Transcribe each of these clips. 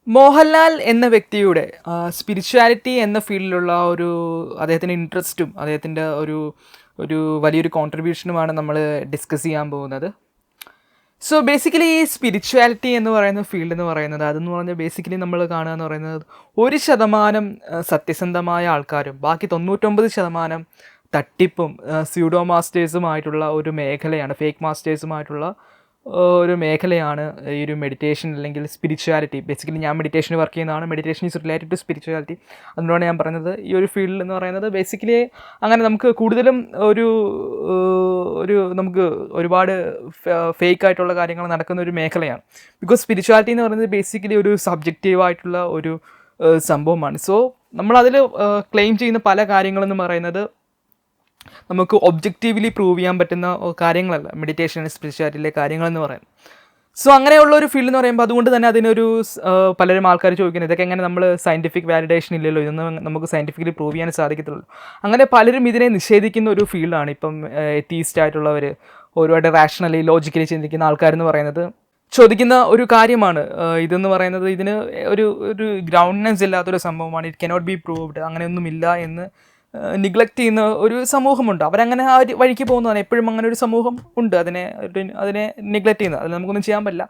മോഹൻലാൽ എന്ന വ്യക്തിയുടെ സ്പിരിച്വാലിറ്റി എന്ന ഫീൽഡിലുള്ള അദ്ദേഹത്തിൻ്റെ ഇൻട്രസ്റ്റും അദ്ദേഹത്തിൻ്റെ ഒരു വലിയൊരു കോൺട്രിബ്യൂഷനുമാണ് നമ്മൾ ഡിസ്കസ് ചെയ്യാൻ പോകുന്നത്. സോ ബേസിക്കലി ഈ സ്പിരിച്വാലിറ്റി എന്ന് പറയുന്ന ഫീൽഡ് എന്ന് പറയുന്നത് അതെന്ന് പറഞ്ഞാൽ ബേസിക്കലി നമ്മൾ കാണുക എന്ന് പറയുന്നത് 1% സത്യസന്ധമായ ആൾക്കാരും ബാക്കി 99% തട്ടിപ്പും സ്യൂഡോ മാസ്റ്റേഴ്സുമായിട്ടുള്ള ഒരു മേഖലയാണ്, ഫേക്ക് മാസ്റ്റേഴ്സുമായിട്ടുള്ള ഒരു മേഖലയാണ് ഈ ഒരു മെഡിറ്റേഷൻ അല്ലെങ്കിൽ സ്പിരിച്വാലിറ്റി. ബേസിക്കലി ഞാൻ മെഡിറ്റേഷന് വർക്ക് ചെയ്യുന്നതാണ്. Meditation is related to spirituality. അതുകൊണ്ടാണ് ഞാൻ പറയുന്നത് ഈ ഒരു ഫീൽഡ് എന്ന് പറയുന്നത് ബേസിക്കലി അങ്ങനെ നമുക്ക് കൂടുതലും നമുക്ക് ഒരുപാട് ഫേക്ക് ആയിട്ടുള്ള കാര്യങ്ങൾ നടക്കുന്ന ഒരു മേഖലയാണ്. ബിക്കോസ് സ്പിരിച്വാലിറ്റി എന്ന് പറയുന്നത് ബേസിക്കലി ഒരു സബ്ജക്റ്റീവായിട്ടുള്ള ഒരു സംഭവമാണ്. സോ നമ്മളതിൽ ക്ലെയിം ചെയ്യുന്ന പല കാര്യങ്ങളെന്ന് പറയുന്നത് നമുക്ക് ഒബ്ജക്റ്റീവ്ലി പ്രൂവ് ചെയ്യാൻ പറ്റുന്ന കാര്യങ്ങളല്ല മെഡിറ്റേഷൻ സ്പിരിച്വാലിറ്റിയിലെ കാര്യങ്ങളെന്ന് പറയുന്നത്. സോ അങ്ങനെയുള്ള ഒരു ഫീൽഡ് എന്ന് പറയുമ്പോൾ അതുകൊണ്ട് തന്നെ അതിനൊരു പലരും ആൾക്കാർ ചോദിക്കുന്നത് ഇതൊക്കെ എങ്ങനെ നമ്മൾ സയൻറ്റിഫിക് വാലിഡേഷൻ ഇല്ലല്ലോ, ഇതൊന്നും നമുക്ക് സയൻറ്റിഫിക്കലി പ്രൂവ് ചെയ്യാൻ സാധിക്കത്തുള്ളൂ. അങ്ങനെ പലരും ഇതിനെ നിഷേധിക്കുന്ന ഒരു ഫീൽഡാണ് ഇപ്പം എത്തീസ്റ്റ് ആയിട്ടുള്ളവർ, ഒരുപാട് റാഷണലി ലോജിക്കലി ചിന്തിക്കുന്ന ആൾക്കാരെന്ന് പറയുന്നത് ചോദിക്കുന്ന ഒരു കാര്യമാണ്. ഇതെന്ന് പറയുന്നത് ഇതിന് ഒരു ഗ്രൗണ്ട്നെസ് ഇല്ലാത്തൊരു സംഭവമാണ്, ഇറ്റ് കനോട്ട് ബി പ്രൂവ്ഡ്, അങ്ങനെയൊന്നുമില്ല എന്ന് നിഗ്ലക്റ്റ് ചെയ്യുന്ന ഒരു സമൂഹമുണ്ട്. അവരങ്ങനെ ആ ഒരു വഴിക്ക് പോകുന്നതാണ്. എപ്പോഴും അങ്ങനെ ഒരു സമൂഹം ഉണ്ട്, അതിനെ നിഗ്ലക്റ്റ് ചെയ്യുന്നത്. അതിൽ നമുക്കൊന്നും ചെയ്യാൻ പറ്റില്ല.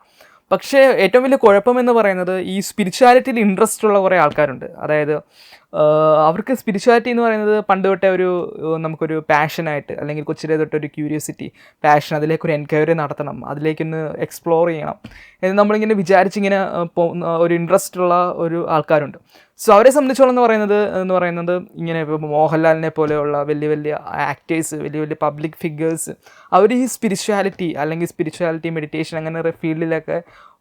പക്ഷേ ഏറ്റവും വലിയ കുഴപ്പമെന്ന് പറയുന്നത് ഈ സ്പിരിച്വാലിറ്റിയിൽ ഇൻട്രസ്റ്റ് ഉള്ള കുറേ ആൾക്കാരുണ്ട്. അതായത് അവർക്ക് സ്പിരിച്വാലിറ്റി എന്ന് പറയുന്നത് പണ്ട് തൊട്ടേ നമുക്കൊരു പാഷനായിട്ട്, അല്ലെങ്കിൽ കൊച്ചിലെ തൊട്ടൊരു ക്യൂരിയോസിറ്റി, പാഷൻ, അതിലേക്കൊരു എൻക്വയറി നടത്തണം, അതിലേക്കൊന്ന് എക്സ്പ്ലോർ ചെയ്യണം എന്ന് നമ്മളിങ്ങനെ വിചാരിച്ചിങ്ങനെ ഒരു ഇൻട്രസ്റ്റ് ഉള്ള ഒരു ആൾക്കാരുണ്ട്. സോ അവരെ സംബന്ധിച്ചോളം എന്ന് പറയുന്നത് ഇങ്ങനെ ഇപ്പോൾ മോഹൻലാലിനെ പോലെയുള്ള വലിയ വലിയ ആക്ടേഴ്സ്, വലിയ വലിയ പബ്ലിക് ഫിഗേഴ്സ്, അവർ ഈ സ്പിരിച്വാലിറ്റി അല്ലെങ്കിൽ സ്പിരിച്വാലിറ്റി മെഡിറ്റേഷൻ അങ്ങനെ ഫീൽഡിലൊക്കെ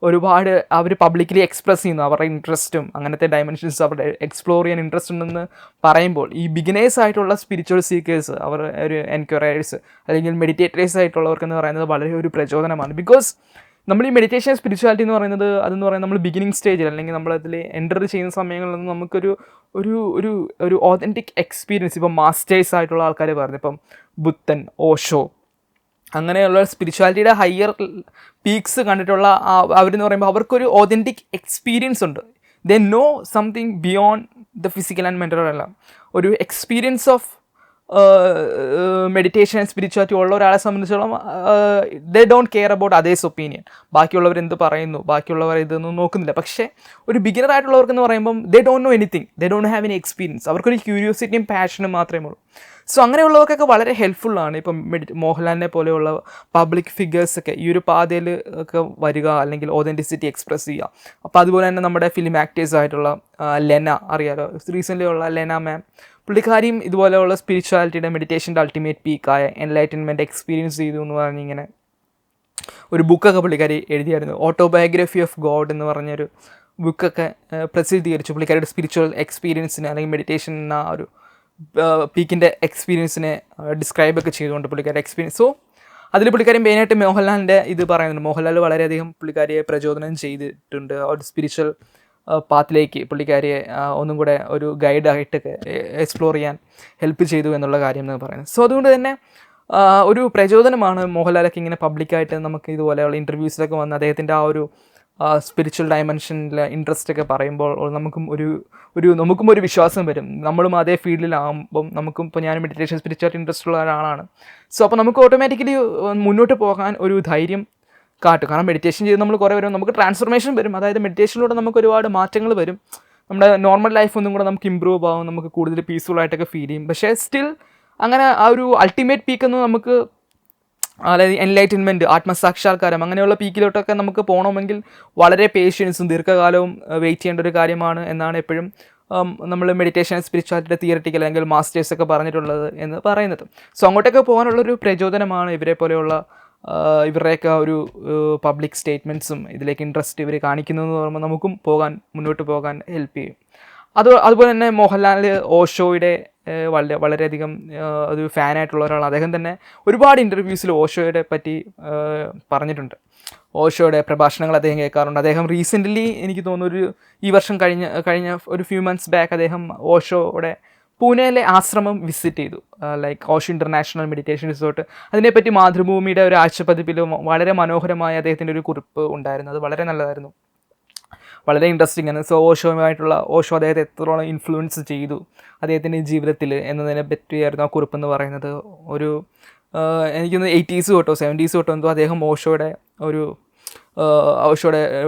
ഒരുപാട് അവർ പബ്ലിക്കലി എക്സ്പ്രസ് ചെയ്യുന്നു അവരുടെ ഇൻട്രസ്റ്റും അങ്ങനത്തെ ഡയമെൻഷൻസ് അവരുടെ എക്സ്പ്ലോർ ചെയ്യാൻ ഇൻട്രസ്റ്റ് ഉണ്ടെന്ന് പറയുമ്പോൾ ഈ ബിഗിനേഴ്സ് ആയിട്ടുള്ള സ്പിരിച്വൽ സീക്കേഴ്സ്, അവർ ഒരു എൻക്വയറേഴ്സ് അല്ലെങ്കിൽ മെഡിറ്റേറ്റേഴ്സ് ആയിട്ടുള്ളവർക്കെന്ന് പറയുന്നത് വളരെ ഒരു പ്രചോദനമാണ്. ബിക്കോസ് നമ്മൾ ഈ മെഡിറ്റേഷൻ സ്പിരിച്വാലിറ്റി എന്ന് പറയുന്നത് അതെന്ന് പറയുന്നത് നമ്മൾ ബിഗിനിങ് സ്റ്റേജിൽ അല്ലെങ്കിൽ നമ്മളതിൽ എൻ്റർ ചെയ്യുന്ന സമയങ്ങളിൽ നമുക്കൊരു ഒരു ഒരു ഒരു ഓതൻറ്റിക് എക്സ്പീരിയൻസ്, ഇപ്പം മാസ്റ്റേഴ്സ് ആയിട്ടുള്ള ആൾക്കാർ പറഞ്ഞു, ഇപ്പം ബുദ്ധൻ, ഓഷോ, അങ്ങനെയുള്ള സ്പിരിച്വാലിറ്റിയുടെ ഹയർ പീക്സ് കണ്ടിട്ടുള്ള അവരെന്ന് പറയുമ്പോൾ അവർക്കൊരു ഓതൻറ്റിക് എക്സ്പീരിയൻസ് ഉണ്ട്. They know something beyond the physical and mental എല്ലാം. ഒരു experience of meditation and spirituality ഉള്ള ഒരാളെ സംബന്ധിച്ചോളം they don't care about others opinion, ബാക്കിയുള്ളവർ എന്ത് പറയുന്നു, ബാക്കിയുള്ളവർ ഇതൊന്നും നോക്കുന്നില്ല. പക്ഷേ ഒരു ബിഗിനർ ആയിട്ടുള്ളവർക്കെന്ന് പറയുമ്പം they don't know anything, they don't have any experience, അവർക്കൊരു ക്യൂരിയോസിറ്റിയും പാഷനും മാത്രമേ ഉള്ളൂ. സോ അങ്ങനെയുള്ളവർക്കൊക്കെ വളരെ ഹെൽപ്ഫുള്ളാണ് ഇപ്പം മോഹൻലാലിനെ പോലെയുള്ള പബ്ലിക് ഫിഗേഴ്സൊക്കെ ഈ ഒരു പാതയിൽ ഒക്കെ വരിക, അല്ലെങ്കിൽ ഓതൻറ്റിസിറ്റി എക്സ്പ്രസ് ചെയ്യുക. അപ്പോൾ അതുപോലെ തന്നെ നമ്മുടെ ഫിലിം ആക്ടേഴ്സ് ആയിട്ടുള്ള ലെന, അറിയാലോ, റീസെൻ്റ്ലി ഉള്ള ലെന മാം, പുള്ളിക്കാരിയും ഇതുപോലെയുള്ള സ്പിരിച്വാലിറ്റിയുടെ മെഡിറ്റേഷൻ്റെ അൾട്ടിമേറ്റ് പീക്കായ എൻലൈറ്റൻമെൻറ്റ് എക്സ്പീരിയൻസ് ചെയ്തു എന്ന് പറഞ്ഞിങ്ങനെ ഒരു ബുക്കൊക്കെ പുള്ളിക്കാരി എഴുതിയായിരുന്നു. ഓട്ടോബയോഗ്രഫി ഓഫ് ഗോഡ് എന്ന് പറഞ്ഞൊരു ബുക്കൊക്കെ പ്രസിദ്ധീകരിച്ചു. പുള്ളിക്കാരിയുടെ സ്പിരിച്വൽ എക്സ്പീരിയൻസിന് അല്ലെങ്കിൽ മെഡിറ്റേഷൻ എന്ന ഒരു പീക്കിൻ്റെ എക്സ്പീരിയൻസിനെ ഡിസ്ക്രൈബൊക്കെ ചെയ്തുകൊണ്ട് പുള്ളിക്കാരുടെ എക്സ്പീരിയൻസ്. സോ അതിൽ പുള്ളിക്കാരി മെയിനായിട്ട് മോഹൻലാലിൻ്റെ ഇത് പറയുന്നുണ്ട്. മോഹൻലാൽ വളരെയധികം പുള്ളിക്കാരിയെ പ്രചോദനം ചെയ്തിട്ടുണ്ട്. ഒരു സ്പിരിച്വൽ പാത്തിലേക്ക് പുള്ളിക്കാരിയെ ഒന്നും കൂടെ ഒരു ഗൈഡായിട്ടൊക്കെ എക്സ്പ്ലോർ ചെയ്യാൻ ഹെൽപ്പ് ചെയ്തു എന്നുള്ള കാര്യം എന്ന് പറയുന്നത്. സോ അതുകൊണ്ട് തന്നെ ഒരു പ്രചോദനമാണ് മോഹൻലാലൊക്കെ ഇങ്ങനെ പബ്ലിക്കായിട്ട് നമുക്ക് ഇതുപോലെയുള്ള ഇൻ്റർവ്യൂസിലൊക്കെ വന്ന് അദ്ദേഹത്തിൻ്റെ ആ ഒരു സ്പിരിച്വൽ ഡയമെൻഷനിലെ ഇൻട്രസ്റ്റൊക്കെ പറയുമ്പോൾ നമുക്കും ഒരു വിശ്വാസം വരും. നമ്മളും അതേ ഫീൽഡിലാകുമ്പം നമുക്കും, ഇപ്പോൾ ഞാൻ മെഡിറ്റേഷൻ സ്പിരിച്വാലിറ്റി ഇൻട്രസ്റ്റ് ഉള്ള ഒരാളാണ്. സോ അപ്പോൾ നമുക്ക് ഓട്ടോമാറ്റിക്കലി മുന്നോട്ട് പോകാൻ ഒരു ധൈര്യം കാട്ടും. കാരണം മെഡിറ്റേഷൻ ചെയ്ത് നമ്മൾ കുറേ വരും, നമുക്ക് ട്രാൻസ്ഫോർമേഷൻ വരും. അതായത് മെഡിറ്റേഷനിലൂടെ നമുക്ക് ഒരുപാട് മാറ്റങ്ങൾ വരും. നമ്മുടെ നോർമൽ ലൈഫ് ഒന്നും കൂടെ നമുക്ക് ഇമ്പ്രൂവ് ആകും, നമുക്ക് കൂടുതൽ പീസ്ഫുൾ ആയിട്ടൊക്കെ ഫീൽ ചെയ്യും. പക്ഷേ സ്റ്റിൽ അങ്ങനെ ആ ഒരു അൾട്ടിമേറ്റ് പീക്കൊന്നും നമുക്ക്, അതായത് എൻലൈറ്റൻമെൻറ്റ്, ആത്മസാക്ഷാത്കാരം, അങ്ങനെയുള്ള പീക്കിലോട്ടൊക്കെ നമുക്ക് പോകണമെങ്കിൽ വളരെ പേഷ്യൻസും ദീർഘകാലവും വെയിറ്റ് ചെയ്യേണ്ട ഒരു കാര്യമാണ് എന്നാണ് എപ്പോഴും നമ്മൾ മെഡിറ്റേഷൻ സ്പിരിച്വാലിറ്റിയുടെ തിയററ്റിക്കൽ അല്ലെങ്കിൽ മാസ്റ്റേഴ്സൊക്കെ പറഞ്ഞിട്ടുള്ളത് എന്ന് പറയുന്നത്. സോ അങ്ങോട്ടൊക്കെ പോകാനുള്ളൊരു പ്രചോദനമാണ് ഇവരെ പോലെയുള്ള ഇവരുടെയൊക്കെ ഒരു പബ്ലിക് സ്റ്റേറ്റ്മെൻറ്റ്സും ഇതിലേക്ക് ഇൻട്രസ്റ്റ് ഇവർ കാണിക്കുന്നതെന്ന് പറയുമ്പോൾ നമുക്കും മുന്നോട്ട് പോകാൻ ഹെൽപ്പ് ചെയ്യും. അതുപോലെ തന്നെ മോഹൻലാൽ ഓഷോയുടെ വളരെയധികം ഒരു ഫാനായിട്ടുള്ള ഒരാളാണ്. അദ്ദേഹം തന്നെ ഒരുപാട് ഇൻ്റർവ്യൂസിൽ ഓഷോയുടെ പറ്റി പറഞ്ഞിട്ടുണ്ട്. ഓഷോയുടെ പ്രഭാഷണങ്ങൾ അദ്ദേഹം കേൾക്കാറുണ്ട്. അദ്ദേഹം റീസെൻ്റ്ലി എനിക്ക് തോന്നുന്നു ഈ വർഷം കഴിഞ്ഞ ഒരു ഫ്യൂ മന്ത്സ് ബാക്ക് അദ്ദേഹം ഓഷോയുടെ പൂനെയിലെ ആശ്രമം വിസിറ്റ് ചെയ്തു, like Osho international meditation resort. അതിനെപ്പറ്റി മാതൃഭൂമിയുടെ ഒരു ആഴ്ചപ്പതിപ്പിൽ വളരെ മനോഹരമായ അദ്ദേഹത്തിൻ്റെ ഒരു കുറിപ്പ് ഉണ്ടായിരുന്നു. അത് വളരെ നല്ലതായിരുന്നു. വളരെ ഇൻട്രസ്റ്റിംഗ് ആണ്. സോ ഓഷോ അദ്ദേഹത്തെ എത്രത്തോളം ഇൻഫ്ലുവൻസ് ചെയ്തു അദ്ദേഹത്തിൻ്റെ ജീവിതത്തിൽ എന്നതിനെ പറ്റിയായിരുന്നു ആ കുറിപ്പെന്ന് പറയുന്നത്. ഒരു എനിക്കൊന്ന് 80s തൊട്ടോ 70s തൊട്ടോ എന്തോ അദ്ദേഹം ഓഷോയുടെ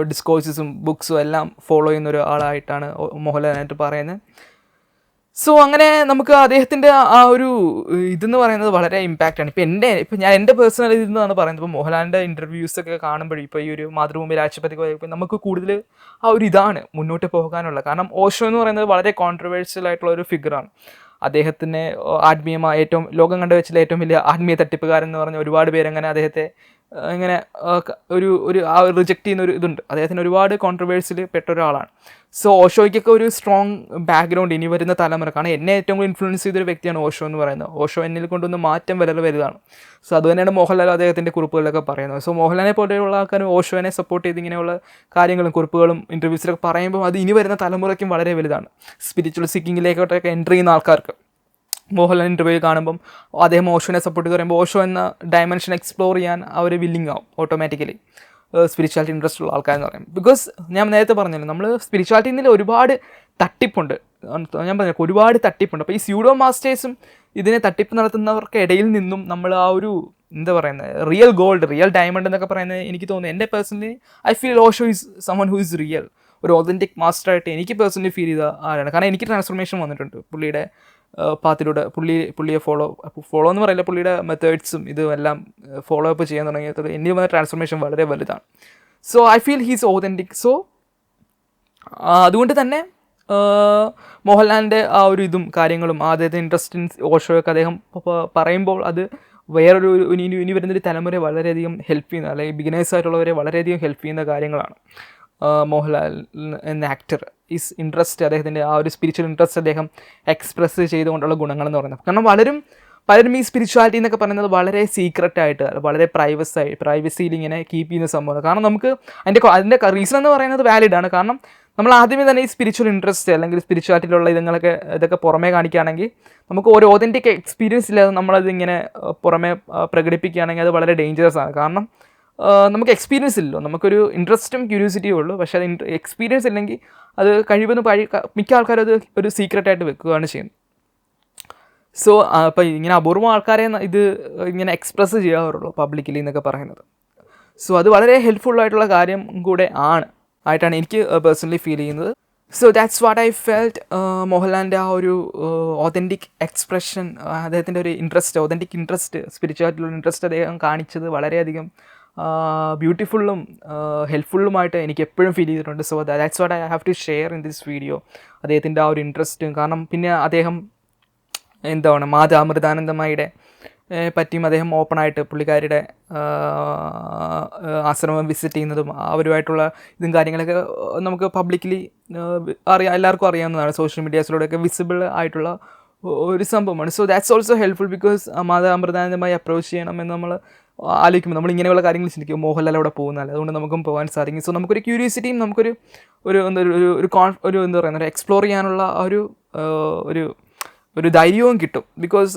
ഡിസ്കോഴ്സസും ബുക്സും എല്ലാം ഫോളോ ചെയ്യുന്ന ഒരാളായിട്ടാണ് മോഹൻലാലായിട്ട് പറയുന്നത്. സോ അങ്ങനെ നമുക്ക് അദ്ദേഹത്തിൻ്റെ ആ ഒരു ഇതെന്ന് പറയുന്നത് വളരെ ഇമ്പാക്റ്റാണ്. ഇപ്പം ഞാൻ എൻ്റെ പേഴ്സണൽ ഇതെന്നാണ് പറയുന്നത്. ഇപ്പോൾ മോഹൻലാലിൻ്റെ ഇൻ്റർവ്യൂസൊക്കെ കാണുമ്പോഴും ഇപ്പോൾ ഈ ഒരു മാതൃഭൂമി രാഷ്ട്രപതി പോയപ്പോൾ നമുക്ക് കൂടുതൽ ആ ഒരു ഇതാണ് മുന്നോട്ട് പോകാനുള്ള. കാരണം ഓഷോ എന്ന് പറയുന്നത് വളരെ കോൺട്രവേഴ്ഷ്യൽ ആയിട്ടുള്ള ഒരു ഫിഗറാണ്. അദ്ദേഹത്തിന് ആത്മീയമായ ലോകം കണ്ട വെച്ചിലെ ഏറ്റവും വലിയ ആത്മീയ തട്ടിപ്പുകാരൻ എന്ന് പറഞ്ഞ ഒരുപാട് പേരങ്ങനെ അദ്ദേഹത്തെ ഇങ്ങനെ റിജക്റ്റ് ചെയ്യുന്ന ഒരു ഇതുണ്ട്. അദ്ദേഹത്തിന് ഒരുപാട് കോൺട്രവേഴ്സിയിൽ പെട്ട ഒരാളാണ്. സോ ഓഷോയ്ക്കൊക്കെ ഒരു സ്ട്രോങ് ബാക്ക്ഗ്രൗണ്ട് ഇനി വരുന്ന തലമുറ. കാരണം എന്നെ ഏറ്റവും കൂടുതൽ ഇൻഫ്ലുവൻസ് ചെയ്തൊരു വ്യക്തിയാണ് ഓഷോ എന്ന് പറയുന്നത്. ഓഷോ എന്നിൽ കൊണ്ടൊന്ന് മാറ്റം വളരെ വലുതാണ്. സോ അതുതന്നെയാണ് മോഹൻലാൽ അദ്ദേഹത്തിൻ്റെ കുറിപ്പുകളിലൊക്കെ പറയുന്നത്. സോ മോഹൻലാലിനെ പോലെയുള്ള ആൾക്കാരും ഓഷോനെ സപ്പോർട്ട് ചെയ്ത് ഇങ്ങനെയുള്ള കാര്യങ്ങളും കുറിപ്പുകളും ഇൻ്റർവ്യൂസിലൊക്കെ പറയുമ്പോൾ അത് ഇനി വരുന്ന തലമുറയ്ക്കും വളരെ വലുതാണ്. സ്പിരിച്വൽ സീക്കിങ്ങിലേക്കൊക്കെ എൻട്രി ചെയ്യുന്ന ആൾക്കാർക്ക് മോഹൻലാൽ ഇൻ്റർവ്യൂ കാണുമ്പം അദ്ദേഹം ഓഷോനെ സപ്പോർട്ട് ചെയ്ത് പറയുമ്പോൾ ഓഷോ എന്ന ഡയമെൻഷൻ എക്സ്പ്ലോർ ചെയ്യാൻ അവർ വില്ലിങ് ആവും ഓട്ടോമാറ്റിക്കലി സ്പിരിച്വാലിറ്റി ഇൻട്രസ്റ്റ് ഉള്ള ആൾക്കാരെന്ന് പറയും. ബിക്കോസ് ഞാൻ നേരത്തെ പറഞ്ഞല്ലോ, നമ്മൾ സ്പിരിച്വാലിറ്റിയിൽ ഒരുപാട് തട്ടിപ്പുണ്ട്. ഞാൻ പറഞ്ഞു ഒരുപാട് തട്ടിപ്പുണ്ട്. അപ്പോൾ ഈ സ്യൂഡോ മാസ്റ്റേഴ്സും ഇതിനെ തട്ടിപ്പ് നടത്തുന്നവർക്ക് ഇടയിൽ നിന്നും നമ്മൾ ആ ഒരു എന്താ പറയുന്നത് റിയൽ ഗോൾഡ്, റിയൽ ഡയമണ്ട് എന്നൊക്കെ പറയുന്നത് എനിക്ക് തോന്നുന്നു. എൻ്റെ personally I feel Osho is someone who is real, ഒരു ഒതൻറ്റിക് മാസ്റ്ററായിട്ട് എനിക്ക് പേഴ്സണലി ഫീൽ ചെയ്ത ആരാണ്. കാരണം എനിക്ക് ട്രാൻസ്ഫോർമേഷൻ വന്നിട്ടുണ്ട് പുള്ളിയുടെ പാത്തിലൂടെ. പുള്ളിയെ ഫോളോ എന്ന് പറയില്ല, പുള്ളിയുടെ മെത്തേഡ്സും ഇതും എല്ലാം ഫോളോ അപ്പ് ചെയ്യാൻ തുടങ്ങിയത് എനിക്ക് വന്ന ട്രാൻസ്ഫോർമേഷൻ വളരെ വലുതാണ്. So I feel he's authentic. So അതുകൊണ്ട് തന്നെ മോഹൻലാലിൻ്റെ ആ ഒരു ഇതും കാര്യങ്ങളും അദ്ദേഹത്തിന് ഇൻട്രസ്റ്റ് ഇൻ ഓഷോയൊക്കെ അദ്ദേഹം പറയുമ്പോൾ അത് വേറൊരു ഇനി വരുന്നൊരു തലമുറയെ വളരെയധികം ഹെൽപ്പ് ചെയ്യുന്ന, അല്ലെങ്കിൽ ബിഗിനേഴ്സായിട്ടുള്ളവരെ വളരെയധികം ഹെൽപ്പ് ചെയ്യുന്ന കാര്യങ്ങളാണ്. മോഹൻലാൽ എന്ന ആക്ടർ ഈസ് ഇൻട്രസ്റ്റ്, അദ്ദേഹത്തിൻ്റെ ആ ഒരു സ്പിരിച്വൽ ഇൻട്രസ്റ്റ് അദ്ദേഹം എക്സ്പ്രസ് ചെയ്തുകൊണ്ടുള്ള ഗുണങ്ങളെന്ന് പറയുന്നത്. കാരണം പലരും ഈ സ്പിരിച്വാലിറ്റി എന്നൊക്കെ പറയുന്നത് വളരെ സീക്രട്ടായിട്ട്, വളരെ പ്രൈവസിയിൽ ഇങ്ങനെ കീപ്പ് ചെയ്യുന്ന സംഭവമാണ്. കാരണം നമുക്ക് അതിൻ്റെ റീസൺ എന്ന് പറയുന്നത് വാലിഡാണ്. കാരണം നമ്മൾ ആദ്യമേ തന്നെ ഈ സ്പിരിച്വൽ ഇൻട്രസ്റ്റ് അല്ലെങ്കിൽ സ്പിരിച്വാലിറ്റിയിലുള്ള ഇതൊക്കെ പുറമേ കാണിക്കുകയാണെങ്കിൽ നമുക്ക് ഒരു ഓതൻറ്റിക് എക്സ്പീരിയൻസ് ഇല്ലാതെ നമ്മളതിങ്ങനെ പുറമേ പ്രകടിപ്പിക്കുകയാണെങ്കിൽ അത് വളരെ ഡേഞ്ചറസ് ആണ്. കാരണം നമുക്ക് എക്സ്പീരിയൻസ് ഇല്ലല്ലോ, നമുക്കൊരു ഇൻട്രസ്റ്റും ക്യൂരിയോസിറ്റിയും ഉള്ളൂ. പക്ഷേ അത് എക്സ്പീരിയൻസ് ഇല്ലെങ്കിൽ അത് കഴിവൊന്നും മിക്ക ആൾക്കാരും അത് ഒരു സീക്രട്ടായിട്ട് വെക്കുകയാണ് ചെയ്യുന്നത്. സോ അപ്പോൾ ഇങ്ങനെ അപൂർവം ആൾക്കാരെ ഇത് ഇങ്ങനെ എക്സ്പ്രസ് ചെയ്യാറുള്ളൂ പബ്ലിക്കലി എന്നൊക്കെ പറയുന്നത്. സോ അത് വളരെ ഹെൽപ്ഫുള്ളായിട്ടുള്ള കാര്യം കൂടെ ആയിട്ടാണ് എനിക്ക് പേഴ്സണലി ഫീൽ ചെയ്യുന്നത്. So that's what I felt. മോഹൻലാലിൻ്റെ ആ ഒരു ഓതൻറ്റിക് എക്സ്പ്രഷൻ, അദ്ദേഹത്തിൻ്റെ ഒരു ഓതൻറ്റിക് ഇൻട്രസ്റ്റ്, സ്പിരിച്വാലിറ്റിയുള്ള ഇൻട്രസ്റ്റ് അദ്ദേഹം കാണിച്ചത് വളരെയധികം ബ്യൂട്ടിഫുള്ളും ഹെൽപ്ഫുള്ളുമായിട്ട് എനിക്ക് എപ്പോഴും ഫീൽ ചെയ്തിട്ടുണ്ട്. So that's what I have to share in this video. അദ്ദേഹത്തിൻ്റെ ആ ഒരു ഇൻട്രസ്റ്റും, കാരണം പിന്നെ അദ്ദേഹം എന്താണ് മാതാ അമൃതാനന്ദമയിയുടെ പറ്റിയും അദ്ദേഹം ഓപ്പണായിട്ട് പുള്ളിക്കാരിയുടെ ആശ്രമം വിസിറ്റ് ചെയ്യുന്നതും അവരുമായിട്ടുള്ള ഇതും കാര്യങ്ങളൊക്കെ നമുക്ക് പബ്ലിക്കലി എല്ലാവർക്കും അറിയാവുന്നതാണ്. സോഷ്യൽ മീഡിയാസിലൂടെയൊക്കെ വിസിബിൾ ആയിട്ടുള്ള ഒരു സംഭവമാണ്. So that's also helpful. Because Mata Amritanandamayi approach ചെയ്യണമെന്ന് നമ്മൾ ആലോചിക്കുമ്പോൾ നമ്മൾ ഇങ്ങനെയുള്ള കാര്യങ്ങൾ ചിന്തിക്കും, മോഹൻലാൽ അവിടെ പോകുന്നതല്ല, അതുകൊണ്ട് നമുക്കും പോകാൻ സാധിക്കും. സോ നമുക്കൊരു ക്യൂരിയോസിറ്റിയും നമുക്കൊരു എന്താ പറയുക, എക്സ്പ്ലോർ ചെയ്യാനുള്ള ഒരു ധൈര്യവും കിട്ടും. ബിക്കോസ്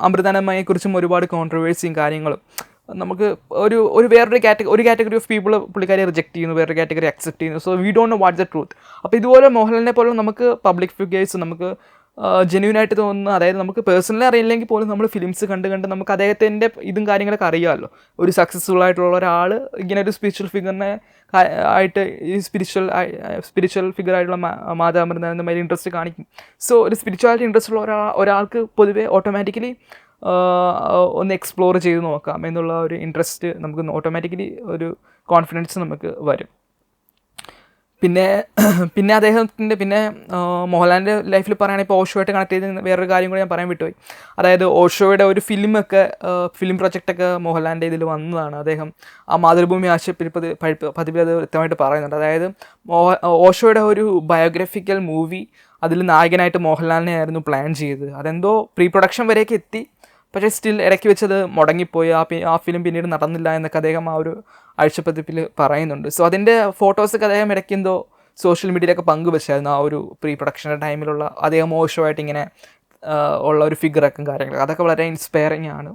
അമൃതാനന്ദമയെക്കുറിച്ചും ഒരുപാട് കോൺട്രവേഴ്സിയും കാര്യങ്ങളും നമുക്ക് വേറൊരു കാറ്റഗറി ഓഫ് പീപ്പിൾ പുള്ളിക്കാരെ റിജക്റ്റ് ചെയ്യുന്നു, വേറൊരു കാറ്റഗറി അക്സെപ്റ്റ് ചെയ്യുന്നു. So we don't know what's the truth. അപ്പോൾ ഇതുപോലെ മോഹൻലാലിനെ പോലെ നമുക്ക് പബ്ലിക് ഫിഗേഴ്സ് നമുക്ക് ജെന്യൂനായിട്ട് തോന്നുന്ന, അതായത് നമുക്ക് പേഴ്സണലി അറിയില്ലെങ്കിൽ പോലും നമ്മൾ ഫിലിംസ് കണ്ട് നമുക്ക് അദ്ദേഹത്തിൻ്റെ ഇതും കാര്യങ്ങളൊക്കെ അറിയാമല്ലോ. ഒരു സക്സസ്ഫുൾ ആയിട്ടുള്ള ഒരാൾ ഇങ്ങനെ ഒരു സ്പിരിച്വൽ ഫിഗറിനെ ആയിട്ട് ഈ സ്പിരിച്വൽ ഫിഗറായിട്ടുള്ള മാതാ അമൃതാനന്ദമയിൽ ഇൻട്രസ്റ്റ് കാണിക്കും. സോ ഒരു സ്പിരിച്വാലിറ്റി ഇൻട്രസ്റ്റ് ഉള്ള ഒരാൾക്ക് പൊതുവേ ഓട്ടോമാറ്റിക്കലി ഒന്ന് എക്സ്പ്ലോർ ചെയ്ത് നോക്കാം എന്നുള്ള ഒരു ഇൻട്രസ്റ്റ് നമുക്ക് ഓട്ടോമാറ്റിക്കലി ഒരു കോൺഫിഡൻസ് നമുക്ക് വരും. പിന്നെ അദ്ദേഹത്തിൻ്റെ മോഹൻലാലിൻ്റെ ലൈഫിൽ പറയുകയാണെങ്കിൽ ഇപ്പോൾ ഓഷോയായിട്ട് കണക്ട് ചെയ്ത് വേറൊരു കാര്യം കൂടി ഞാൻ പറയാൻ വിട്ടുപോയി. അതായത് ഓഷോയുടെ ഒരു ഫിലിം പ്രൊജക്റ്റൊക്കെ മോഹൻലാലിൻ്റെ ഇതിൽ വന്നതാണ്. അദ്ദേഹം ആ മാതൃഭൂമി പതിപ്പിൽ അത് വ്യക്തമായിട്ട് പറയുന്നുണ്ട്. അതായത് ഓഷോയുടെ ഒരു ബയോഗ്രഫിക്കൽ മൂവി, അതിൽ നായകനായിട്ട് മോഹൻലാലിനെ ആയിരുന്നു പ്ലാൻ ചെയ്തത്. അതെന്തോ പ്രീ പ്രൊഡക്ഷൻ വരെയൊക്കെ എത്തി, പക്ഷേ സ്റ്റിൽ ഇടയ്ക്ക് വെച്ചത് മുടങ്ങിപ്പോയി. ആ ഫിലിം പിന്നീട് നടന്നില്ല എന്നൊക്കെ അദ്ദേഹം ആ ഒരു ആഴ്ചപ്പതിപ്പിൽ പറയുന്നുണ്ട്. സോ അതിൻ്റെ ഫോട്ടോസൊക്കെ അദ്ദേഹം ഇടയ്ക്ക് എന്തോ സോഷ്യൽ മീഡിയയിലൊക്കെ പങ്കുവെച്ചായിരുന്നു. ആ ഒരു പ്രീ പ്രൊഡക്ഷൻ ടൈമിലുള്ള അദ്ദേഹം ഓഷോയായിട്ട് ഇങ്ങനെ ഉള്ള ഒരു ഫിഗറൊക്കെ കാര്യങ്ങളൊക്കെ, അതൊക്കെ വളരെ ഇൻസ്പയറിങ് ആണ്.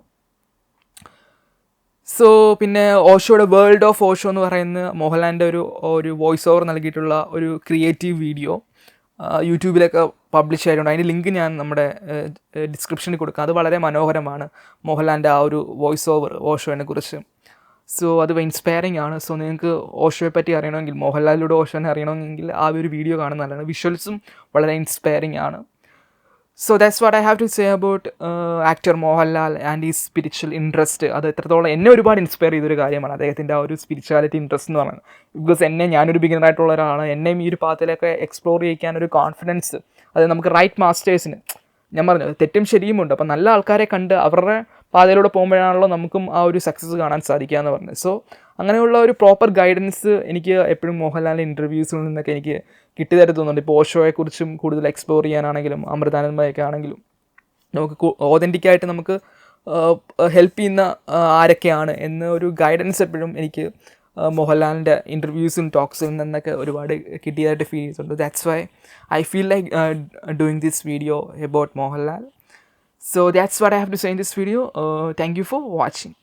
സോ പിന്നെ ഓഷോയുടെ വേൾഡ് ഓഫ് ഓഷോ എന്ന് പറയുന്ന മോഹൻലാലിൻ്റെ ഒരു വോയിസ് ഓവർ നൽകിയിട്ടുള്ള ഒരു ക്രിയേറ്റീവ് വീഡിയോ യൂട്യൂബിലൊക്കെ പബ്ലിഷ് ആയിട്ടുണ്ട്. അതിൻ്റെ ലിങ്ക് ഞാൻ നമ്മുടെ ഡിസ്ക്രിപ്ഷനിൽ കൊടുക്കാം. അത് വളരെ മനോഹരമാണ്, മോഹൻലാലിൻ്റെ ആ ഒരു വോയിസ് ഓവർ ഓഷോനെ കുറിച്ച്. സോ അത് ഇൻസ്പയറിംഗ് ആണ്. സോ നിങ്ങൾക്ക് ഓഷോയെ പറ്റി അറിയണമെങ്കിൽ, മോഹൻലാലിലൂടെ ഓഷോനെ അറിയണമെങ്കിൽ ആ ഒരു വീഡിയോ കാണുന്നത് നല്ലതാണ്. വിഷ്വൽസും വളരെ ഇൻസ്പയറിംഗ് ആണ്. So that's what I have to say about actor Mohanlal and ഈ സ്പിരിച്വൽ ഇൻട്രസ്റ്റ്. അത് എത്രത്തോളം എന്നെ ഒരുപാട് ഇൻസ്പയർ ചെയ്തൊരു കാര്യമാണ് അദ്ദേഹത്തിൻ്റെ ആ ഒരു സ്പിരിച്വാലിറ്റി ഇൻട്രസ്റ്റ് എന്ന് പറയുന്നത്. ബിക്കോസ് ഞാനൊരു ബിഗിനറായിട്ടുള്ള ഒരാളാണ്, എന്നെയും ഈ ഒരു പാത്തിലൊക്കെ എക്സ്പ്ലോർ ചെയ്യിക്കാനൊരു കോൺഫിഡൻസ്, അത് നമുക്ക് റൈറ്റ് മാസ്റ്റേഴ്സിന്, ഞാൻ പറഞ്ഞു തെറ്റും ശരിയുമുണ്ട്, അപ്പം നല്ല ആൾക്കാരെ കണ്ട് അവരുടെ പാതയിലൂടെ പോകുമ്പോഴാണല്ലോ നമുക്കും ആ ഒരു സക്സസ് കാണാൻ സാധിക്കുക എന്ന് പറഞ്ഞത്. സോ അങ്ങനെയുള്ള ഒരു പ്രോപ്പർ ഗൈഡൻസ് എനിക്ക് എപ്പോഴും മോഹൻലാലിൻ്റെ ഇൻ്റർവ്യൂസിൽ നിന്നൊക്കെ എനിക്ക് കിട്ടിയതായിട്ട് തോന്നുന്നുണ്ട്. ഇപ്പോൾ ഓഷോയെക്കുറിച്ചും കൂടുതൽ എക്സ്പ്ലോർ ചെയ്യാനാണെങ്കിലും അമൃതാനന്ദമയൊക്കെ ആണെങ്കിലും നമുക്ക് ഓതൻറ്റിക്കായിട്ട് നമുക്ക് ഹെൽപ്പ് ചെയ്യുന്ന ആരൊക്കെയാണ് എന്ന ഒരു ഗൈഡൻസ് എപ്പോഴും എനിക്ക് മോഹൻലാലിൻ്റെ ഇൻ്റർവ്യൂസും ടോക്സിൽ നിന്നൊക്കെ ഒരുപാട് കിട്ടിയതായിട്ട് ഫീൽ ചെയ്തിട്ടുണ്ട്. That's why I feel like doing this video about Mohanlal. So that's what I have to say in this video. Thank you for watching.